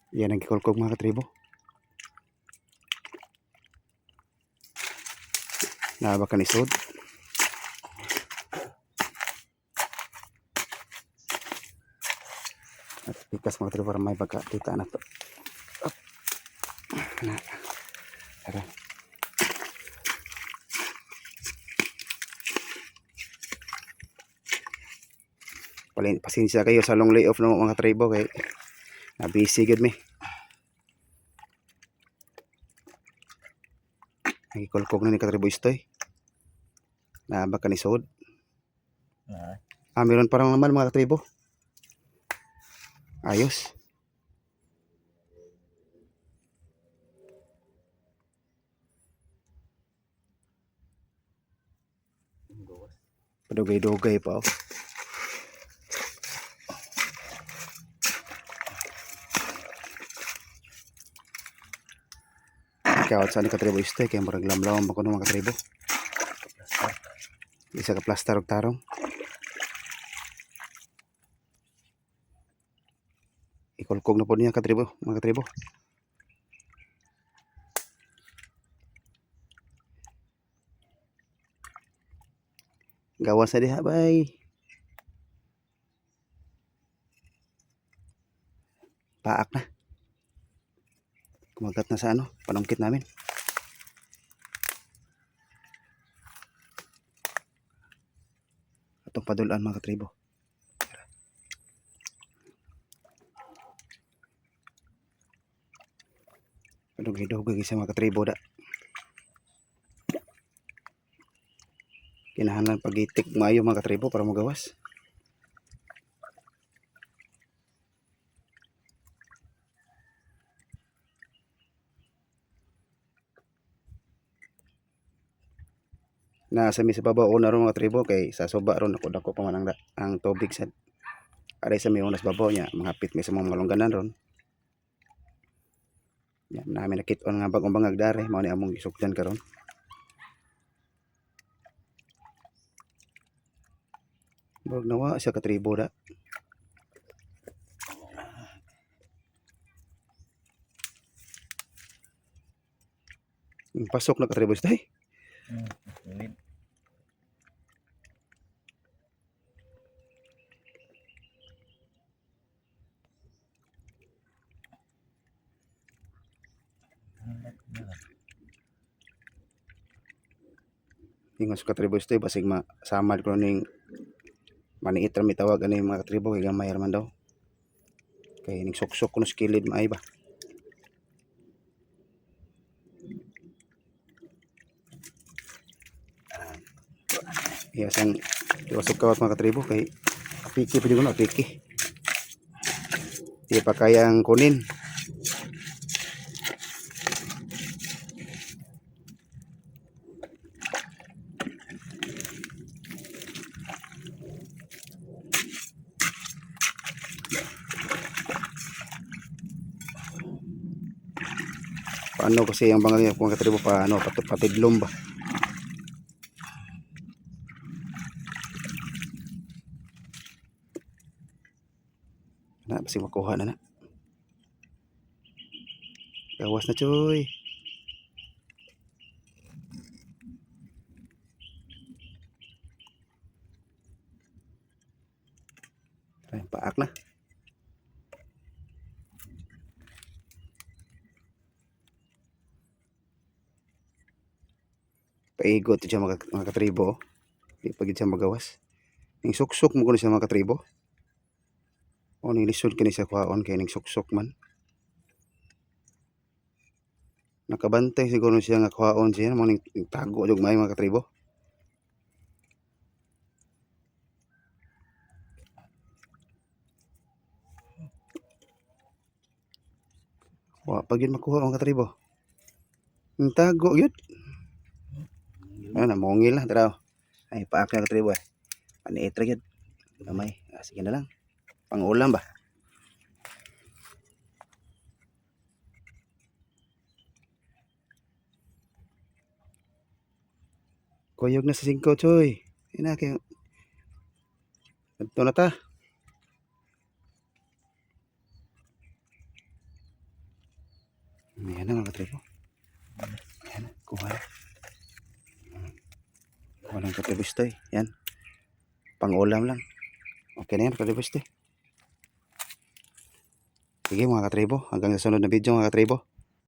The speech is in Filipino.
Yan ang kikulkog mga katribo. Nabakan isod. At pikas mga katribo para may pagkakita na to. Up. Na. Tara. Pasensya kayo sa long layoff ng mga katribo kay busy gud mi. Nagikulkog na ni katribo istoy. Nabakan isod. Meron parang naman mga katribo. Ayos. Padugay-dugay pa oh. Kawat sa ni katribo istoy kay murag lamlawon pa kuno mga katribo. Isa ka plaster og tarong. Ikulkog na po niya katribo, mga katribo. Gawas na diha bay. Paak na. Kumagat na sa ano, panungkit namin. Atong padulaan mga katribo. Padugay-dugay sa mga katribo da. Kinahanglan pagitik maayo mga katribo para magawas. Nasa mi sa babaw na ron mga katribo kay sa soba ron ako dako pa man ang tubig sa aray sa mi unas babaw niya mahapit mi sa mga malungganan ron. Yan namin nakit-on nga bagong bangag dare mao ni among isukdan karon. Bag nawa siya katribo da. Pasok na katribo stay. Ingos katribo stay basig masamad ko ning maniit ra mi tawag ani mga katribo kay gamay man daw. Kay ning suksok kuno skilid maay ba. Iyasang iwasok kawat mga katribo kay apiki pa na apiki. Di pa kayang kunin. Paano kasi ang mga katribo paano patidlom ba? Na basi makuha na. Gawas na choy. Ay, paak na. Paigot siya mga katribo. Di pagid siya magawas. Ning suksok mo kuno siya mga katribo. O ning lisod kini siya kuhaon kay ning suksok man. Nakabantay siguro siya nga kuhaon siya mo ning tago jud may mga katribo. Wa pag yun makuha mga katribo. Ning tago yun. Ano mongil na tara. Ay paak na katribo eh. Aniit ra gyud. Gamay. Sige na lang. Pangulam ba? Kuyog na sa 5 choy. Ina kay adto na ta. Ayan na mga katribo. Ayan na, kuha na. Kuha ng katribo ito. Yan. Pang-ulam lang. Okay na yan katribo ito. Sige mga katribo, hanggang sa sunod na video mga katribo.